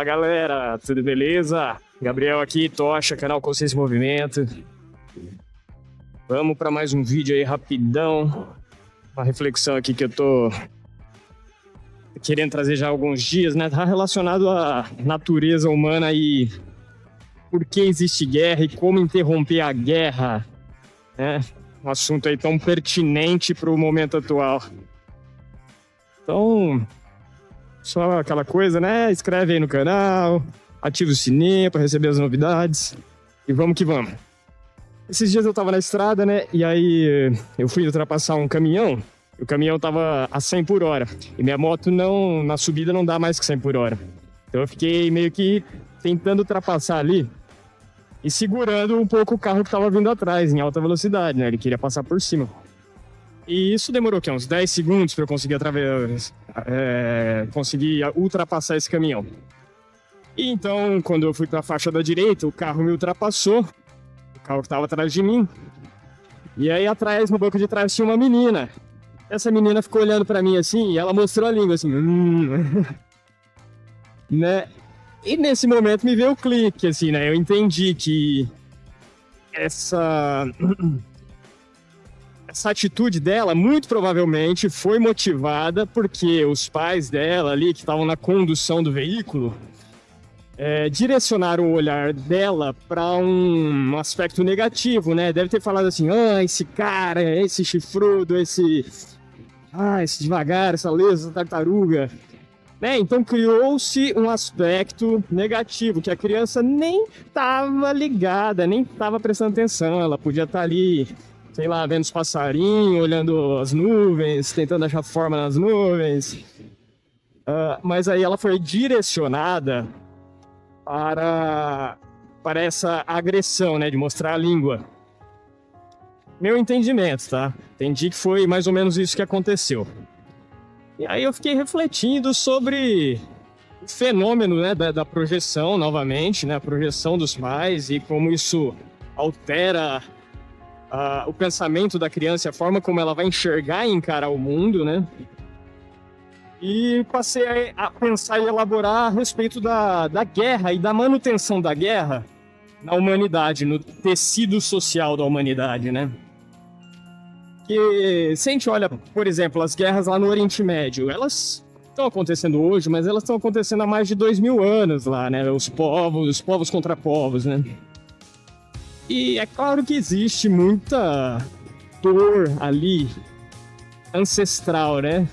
Fala galera, tudo beleza? Gabriel aqui, Tocha, canal Consciência em Movimento. Vamos para mais um vídeo aí rapidão. Uma reflexão aqui que eu tô querendo trazer já há alguns dias, né? Tá relacionado à natureza humana e por que existe guerra e como interromper a guerra, né? Um assunto aí tão pertinente para o momento atual. Então, só aquela coisa, né? Inscreve aí no canal, ativa o sininho para receber as novidades e vamos que vamos. Esses dias eu tava na estrada, né? E aí eu fui ultrapassar um caminhão. O caminhão tava a 100 por hora. E minha moto na subida não dá mais que 100 por hora. Então eu fiquei meio que tentando ultrapassar ali e segurando um pouco o carro que tava vindo atrás, em alta velocidade, né? Ele queria passar por cima. E isso demorou, uns 10 segundos para eu conseguir conseguir ultrapassar esse caminhão. E então, quando eu fui para a faixa da direita, o carro me ultrapassou. O carro que estava atrás de mim. E aí atrás, no banco de trás, tinha uma menina. Essa menina ficou olhando para mim assim, e ela mostrou a língua assim. Né? E nesse momento me veio o clique, assim, né? Eu entendi que essa atitude dela, muito provavelmente, foi motivada porque os pais dela ali, que estavam na condução do veículo, direcionaram o olhar dela para um aspecto negativo, né? Deve ter falado assim, esse cara, esse chifrudo, esse devagar, essa lesa, essa tartaruga. Né? Então criou-se um aspecto negativo, que a criança nem estava ligada, nem estava prestando atenção. Ela podia estar ali, sei lá, vendo os passarinhos, olhando as nuvens, tentando achar forma nas nuvens. Mas aí ela foi direcionada para essa agressão, né, de mostrar a língua. Meu entendimento, tá? Entendi que foi mais ou menos isso que aconteceu. E aí eu fiquei refletindo sobre o fenômeno, né, da projeção, novamente, né, a projeção dos pais e como isso altera o pensamento da criança, a forma como ela vai enxergar e encarar o mundo, né? E passei a pensar e elaborar a respeito da guerra e da manutenção da guerra na humanidade, no tecido social da humanidade, né? Que se a gente olha, por exemplo, as guerras lá no Oriente Médio, elas estão acontecendo hoje, mas elas estão acontecendo há mais de 2000 anos lá, né? Os povos contra povos, né? E é claro que existe muita dor ali, ancestral, né?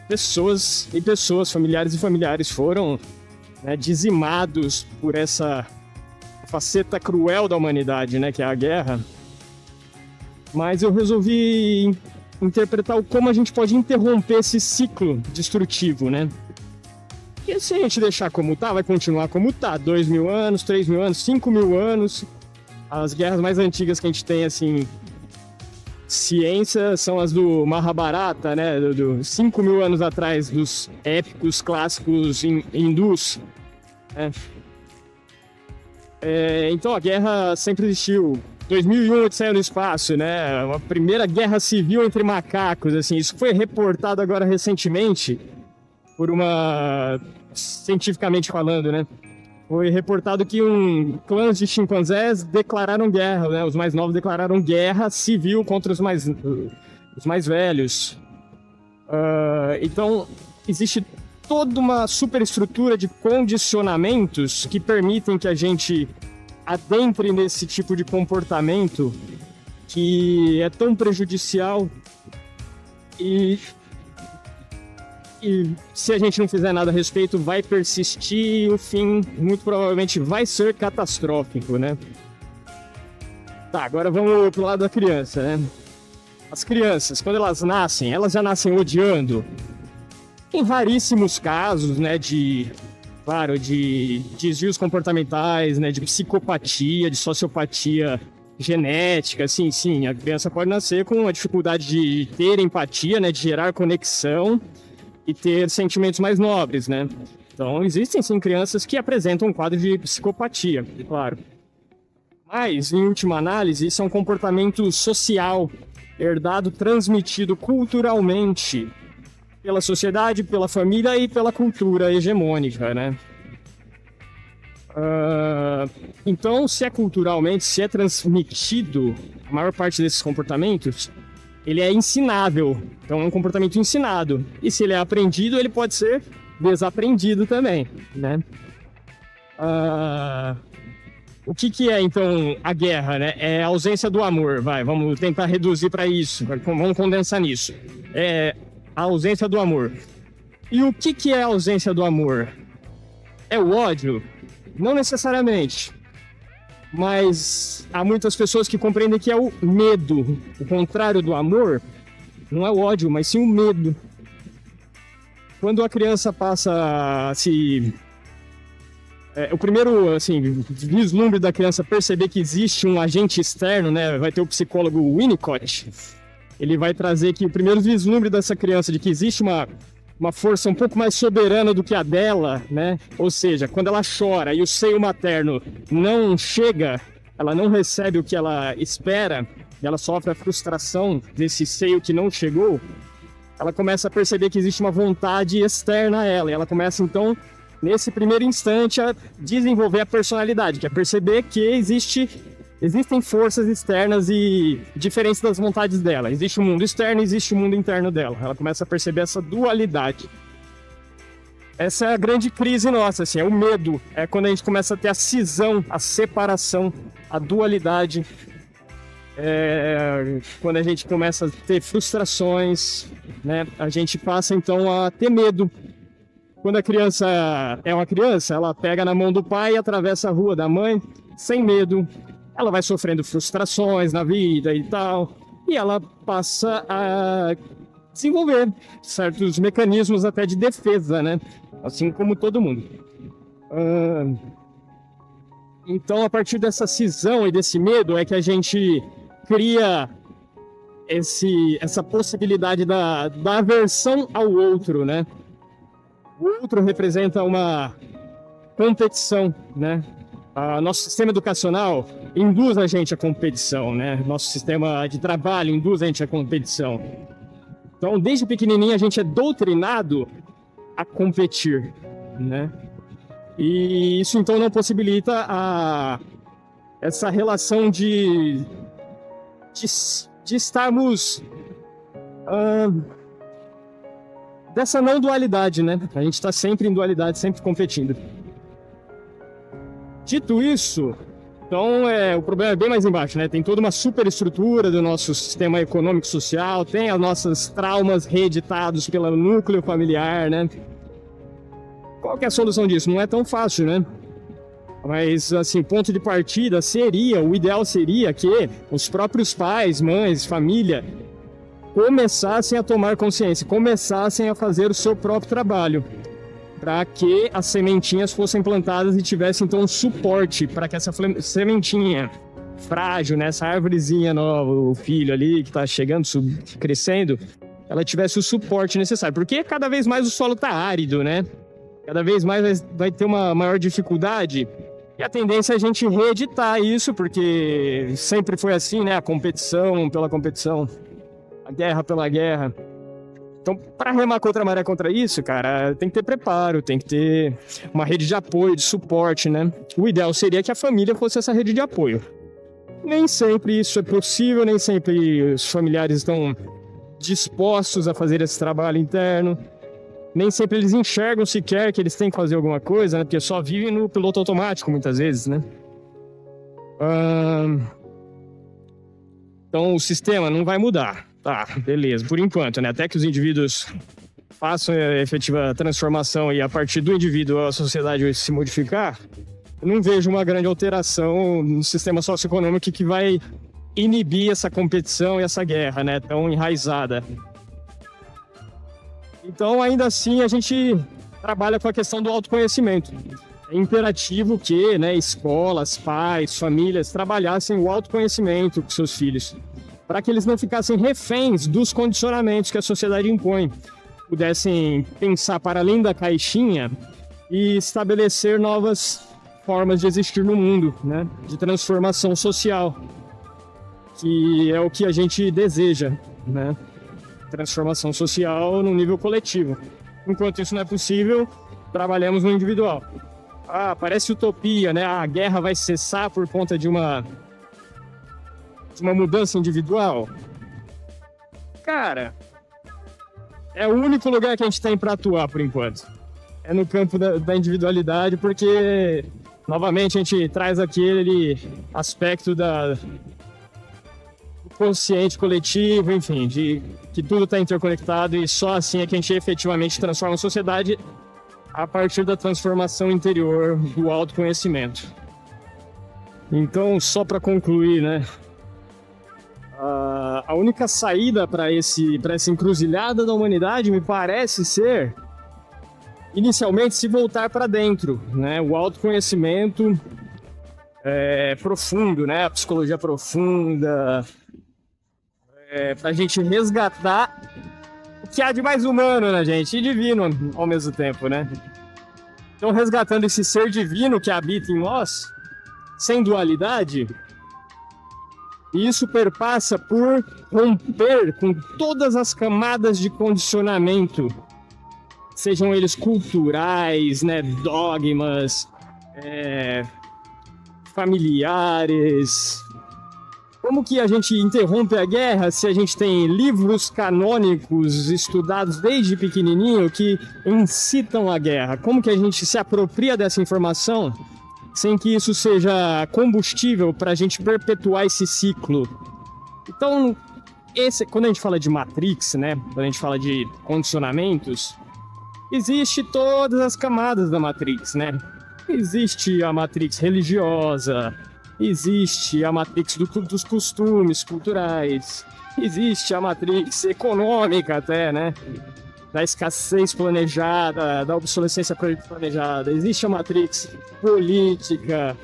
Pessoas, familiares e familiares foram, né, dizimados por essa faceta cruel da humanidade, né? Que é a guerra. Mas eu resolvi interpretar como a gente pode interromper esse ciclo destrutivo, né? E se a gente deixar como tá, vai continuar como tá. 2.000 anos, 3.000 anos, 5.000 anos. As guerras mais antigas que a gente tem, assim, ciência, são as do Mahabharata, né? 5.000 anos atrás, dos épicos clássicos hindus. Né? Então a guerra sempre existiu. 2001, Odisseia no Espaço, né? Uma primeira guerra civil entre macacos, assim. Isso foi reportado agora recentemente por cientificamente falando, né? Foi reportado que clãs de chimpanzés declararam guerra, né? Os mais novos declararam guerra civil contra os mais velhos. Então, existe toda uma superestrutura de condicionamentos que permitem que a gente adentre nesse tipo de comportamento que é tão prejudicial e se a gente não fizer nada a respeito, vai persistir e o fim, muito provavelmente, vai ser catastrófico, né? Tá, agora vamos pro lado da criança, né? As crianças, quando elas nascem, elas já nascem odiando. Em raríssimos casos, né, de desvios comportamentais, né, de psicopatia, de sociopatia genética, sim, a criança pode nascer com a dificuldade de ter empatia, né, de gerar conexão e ter sentimentos mais nobres, né? Então, existem, sim, crianças que apresentam um quadro de psicopatia, claro. Mas, em última análise, isso é um comportamento social, herdado, transmitido culturalmente pela sociedade, pela família e pela cultura hegemônica, né? Então, se é culturalmente, se é transmitido, a maior parte desses comportamentos, ele é ensinável. Então, é um comportamento ensinado. E se ele é aprendido, ele pode ser desaprendido também, né? O que é, então, a guerra, né? É a ausência do amor, vamos tentar reduzir para isso, vamos condensar nisso. É a ausência do amor. E o que é a ausência do amor? É o ódio? Não necessariamente. Mas há muitas pessoas que compreendem que é o medo. O contrário do amor não é o ódio, mas sim o medo. Quando a criança passa a se... o primeiro, assim, vislumbre da criança perceber que existe um agente externo, né? Vai ter o psicólogo Winnicott. Ele vai trazer que o primeiro vislumbre dessa criança de que existe uma força um pouco mais soberana do que a dela, né? Ou seja, quando ela chora e o seio materno não chega, ela não recebe o que ela espera, e ela sofre a frustração desse seio que não chegou, ela começa a perceber que existe uma vontade externa a ela, e ela começa, então, nesse primeiro instante, a desenvolver a personalidade, que é perceber que existem forças externas e diferentes das vontades dela. Existe o mundo externo e existe o mundo interno dela. Ela começa a perceber essa dualidade. Essa é a grande crise nossa, assim, é o medo. É quando a gente começa a ter a cisão, a separação, a dualidade. Quando a gente começa a ter frustrações, né? A gente passa, então, a ter medo. Quando a criança é uma criança, ela pega na mão do pai e atravessa a rua da mãe sem medo. Ela vai sofrendo frustrações na vida e tal, e ela passa a desenvolver certos mecanismos até de defesa, né? Assim como todo mundo. Então, a partir dessa cisão e desse medo é que a gente cria essa possibilidade da aversão ao outro, né? O outro representa uma competição, né? Nosso sistema educacional induz a gente à competição, né? Nosso sistema de trabalho induz a gente à competição. Então, desde pequenininho, a gente é doutrinado a competir, né? E isso, então, não possibilita essa relação de estarmos... dessa não dualidade, né? A gente está sempre em dualidade, sempre competindo. Dito isso, então o problema é bem mais embaixo, né? Tem toda uma superestrutura do nosso sistema econômico social, tem as nossas traumas reeditados pelo núcleo familiar, né? Qual que é a solução disso? Não é tão fácil, né? Mas, assim, ponto de partida o ideal seria que os próprios pais, mães, família, começassem a tomar consciência, começassem a fazer o seu próprio trabalho, para que as sementinhas fossem plantadas e tivessem, então, um suporte para que essa sementinha frágil, né, essa árvorezinha nova, o filho ali que está chegando, crescendo, ela tivesse o suporte necessário. Porque cada vez mais o solo está árido, né? Cada vez mais vai ter uma maior dificuldade. E a tendência é a gente reeditar isso, porque sempre foi assim, né? A competição pela competição, a guerra pela guerra. Então, para remar contra a maré contra isso, cara, tem que ter preparo, tem que ter uma rede de apoio, de suporte, né? O ideal seria que a família fosse essa rede de apoio. Nem sempre isso é possível, nem sempre os familiares estão dispostos a fazer esse trabalho interno. Nem sempre eles enxergam sequer que eles têm que fazer alguma coisa, né? Porque só vivem no piloto automático, muitas vezes, né? Então, o sistema não vai mudar. Tá, beleza, por enquanto, né? Até que os indivíduos façam a efetiva transformação e a partir do indivíduo a sociedade se modificar, eu não vejo uma grande alteração no sistema socioeconômico que vai inibir essa competição e essa guerra, né? Tão enraizada. Então, ainda assim, a gente trabalha com a questão do autoconhecimento. É imperativo que, né, escolas, pais, famílias trabalhassem o autoconhecimento com seus filhos, para que eles não ficassem reféns dos condicionamentos que a sociedade impõe, pudessem pensar para além da caixinha e estabelecer novas formas de existir no mundo, né? De transformação social, que é o que a gente deseja, né? transformação social no nível coletivo. Enquanto isso não é possível, trabalhamos no individual. Parece utopia, né? A guerra vai cessar por conta de uma mudança individual. Cara, é o único lugar que a gente tem para atuar por enquanto. É no campo da individualidade, porque, novamente, a gente traz aquele aspecto do consciente coletivo, enfim, de que tudo está interconectado e só assim é que a gente efetivamente transforma a sociedade a partir da transformação interior do autoconhecimento. Então, só para concluir, né? A única saída para essa encruzilhada da humanidade me parece ser, inicialmente, se voltar para dentro, né? O autoconhecimento profundo, né? A psicologia profunda, para a gente resgatar o que há de mais humano na gente e divino ao mesmo tempo, né? Então, resgatando esse ser divino que habita em nós, sem dualidade, isso perpassa por romper com todas as camadas de condicionamento, sejam eles culturais, né, dogmas, familiares. Como que a gente interrompe a guerra se a gente tem livros canônicos estudados desde pequenininho que incitam a guerra? Como que a gente se apropria dessa informação sem que isso seja combustível para a gente perpetuar esse ciclo? Então, quando a gente fala de Matrix, né, quando a gente fala de condicionamentos, existe todas as camadas da Matrix, né? Existe a Matrix religiosa, existe a Matrix dos costumes culturais, existe a Matrix econômica até, né? Da escassez planejada, da obsolescência planejada, existe a Matrix política.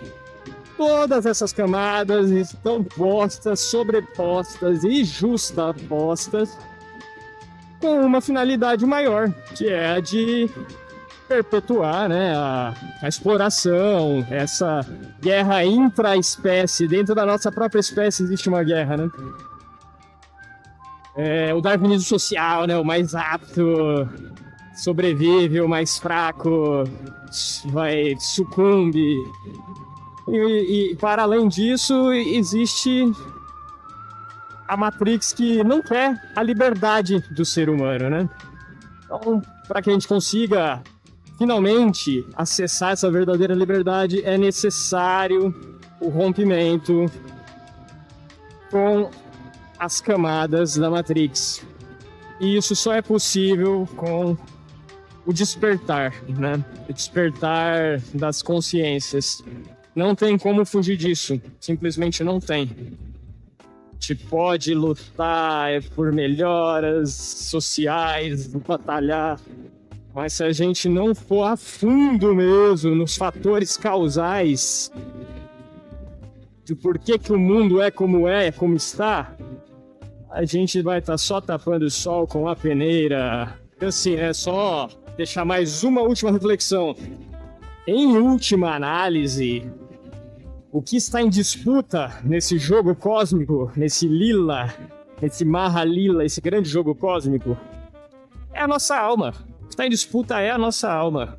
Todas essas camadas estão postas, sobrepostas e justapostas com uma finalidade maior, que é a de perpetuar, né, a exploração, essa guerra intra-espécie. Dentro da nossa própria espécie existe uma guerra, né? O darwinismo social, né, o mais apto sobrevive, o mais fraco sucumbe. E para além disso, existe a Matrix que não quer a liberdade do ser humano, né? Então, para que a gente consiga finalmente acessar essa verdadeira liberdade, é necessário o rompimento com as camadas da Matrix. E isso só é possível com o despertar, né? O despertar das consciências. Não tem como fugir disso. Simplesmente não tem. A gente pode lutar por melhoras sociais, batalhar, mas se a gente não for a fundo mesmo nos fatores causais de por que o mundo é, como está, a gente vai estar só tapando o sol com a peneira. Assim, é só deixar mais uma última reflexão. Em última análise, o que está em disputa nesse jogo cósmico, nesse Lila, esse Mahalila, esse grande jogo cósmico, é a nossa alma. O que está em disputa é a nossa alma.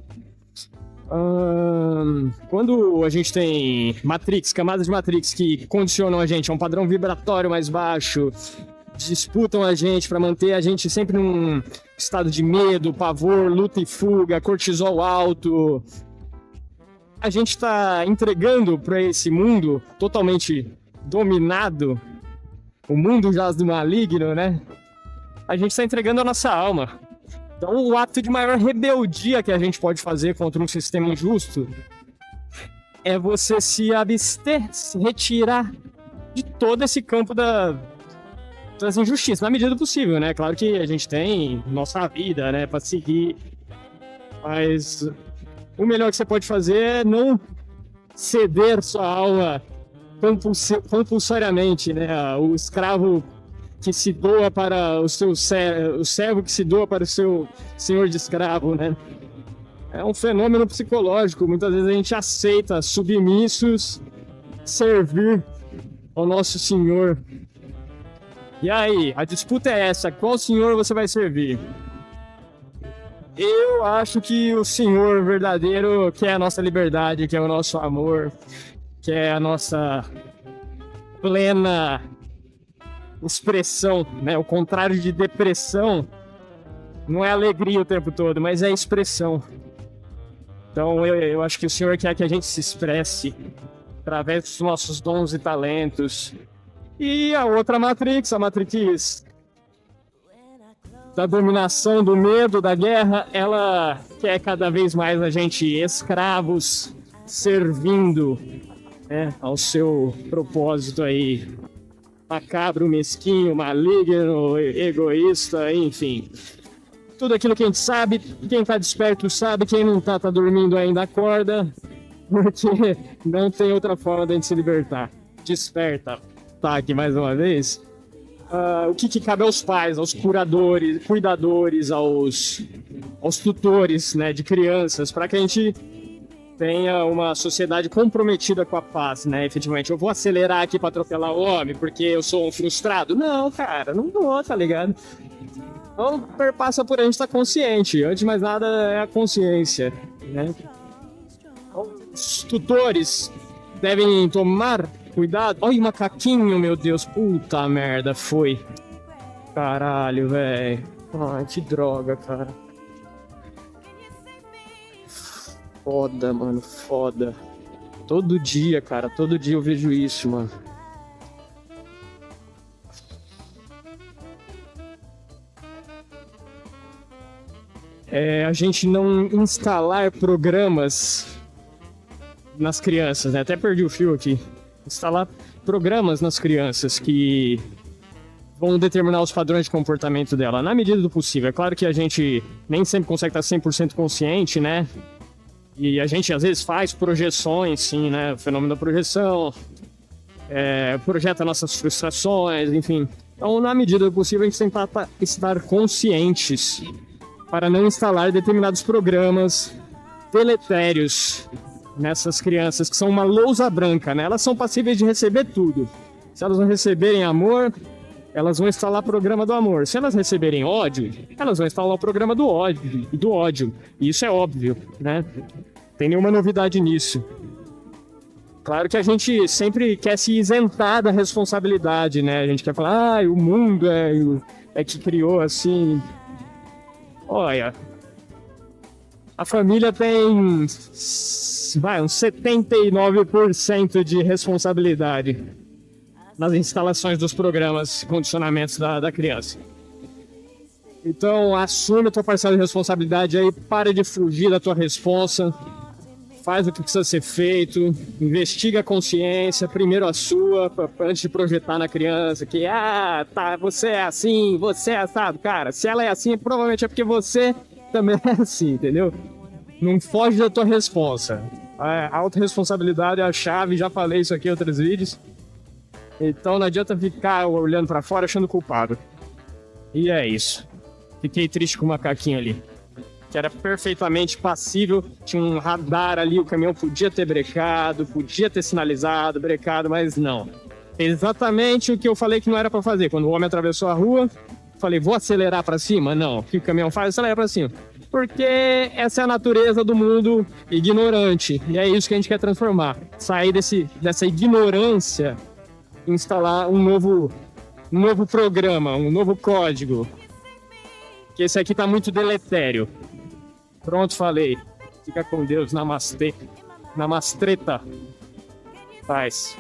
Quando a gente tem Matrix, camadas de Matrix que condicionam a gente a um padrão vibratório mais baixo, disputam a gente para manter a gente sempre num estado de medo, pavor, luta e fuga, cortisol alto, a gente está entregando para esse mundo totalmente dominado, o mundo jaz do maligno, né? A gente está entregando a nossa alma. Então, o ato de maior rebeldia que a gente pode fazer contra um sistema injusto é você se abster, se retirar de todo esse campo das injustiças, na medida do possível, né? Claro que a gente tem nossa vida, né, para seguir, mas o melhor que você pode fazer é não ceder sua alma compulsoriamente, né? O escravo que se doa para o servo que se doa para o seu senhor de escravo, né? É um fenômeno psicológico. Muitas vezes a gente aceita submissos servir ao nosso Senhor. E aí, a disputa é essa, qual senhor você vai servir? Eu acho que o senhor verdadeiro quer a nossa liberdade, quer o nosso amor, quer a nossa plena expressão, né? O contrário de depressão não é alegria o tempo todo, mas é expressão. Então eu acho que o senhor quer que a gente se expresse através dos nossos dons e talentos. E a outra Matrix, a Matrix da dominação, do medo, da guerra, ela quer cada vez mais a gente escravos, servindo, né, ao seu propósito aí, macabro, mesquinho, maligno, egoísta, enfim. Tudo aquilo que a gente sabe, quem tá desperto sabe, quem não tá dormindo ainda acorda, porque não tem outra forma de a gente se libertar. Desperta. Tá aqui mais uma vez. O que cabe aos pais, aos cuidadores, aos tutores, né, de crianças, para que a gente tenha uma sociedade comprometida com a paz, né? Efetivamente, eu vou acelerar aqui para atropelar o homem porque eu sou um frustrado? Não, cara, não vou, tá ligado? Então, perpassa por a gente estar consciente. Antes de mais nada, é a consciência, né? Os tutores devem tomar cuidado. Olha o macaquinho, meu Deus. Puta merda, foi. Caralho, velho. Ai, que droga, cara. Foda, mano, foda. Todo dia, cara, todo dia eu vejo isso, mano. A gente não instalar programas nas crianças, né? Até perdi o fio aqui. Instalar programas nas crianças que vão determinar os padrões de comportamento dela, na medida do possível. É claro que a gente nem sempre consegue estar 100% consciente, né? E a gente, às vezes, faz projeções, sim, né? O fenômeno da projeção, projeta nossas frustrações, enfim. Então, na medida do possível, a gente tentar estar conscientes para não instalar determinados programas deletérios nessas crianças, que são uma lousa branca, né? Elas são passíveis de receber tudo. Se elas não receberem amor, elas vão instalar o programa do amor. Se elas receberem ódio, elas vão instalar o programa do ódio. E isso é óbvio, né? Não tem nenhuma novidade nisso. Claro que a gente sempre quer se isentar da responsabilidade, né? A gente quer falar, o mundo é que criou assim. Olha, a família tem uns 79% de responsabilidade nas instalações dos programas e condicionamentos da criança. Então, assume a tua parcela de responsabilidade aí, para de fugir da tua responsa, faz o que precisa ser feito, investiga a consciência, primeiro a sua, antes de projetar na criança que, você é assim, você é assado. Cara, se ela é assim, provavelmente é porque você também é assim, entendeu? Não foge da tua responsa. A autorresponsabilidade é a chave, já falei isso aqui em outros vídeos. Então não adianta ficar olhando pra fora achando culpado. E é isso. Fiquei triste com o macaquinho ali, que era perfeitamente passível, tinha um radar ali, o caminhão podia ter brecado, podia ter sinalizado, brecado, mas não. Exatamente o que eu falei que não era pra fazer. Quando o homem atravessou a rua, falei, vou acelerar pra cima? Não. O que o caminhão faz? Acelera pra cima. Porque essa é a natureza do mundo ignorante. E é isso que a gente quer transformar. Sair dessa ignorância, instalar um novo programa, um novo código. Que esse aqui tá muito deletério. Pronto, falei. Fica com Deus. Namastê. Namastreta. Paz.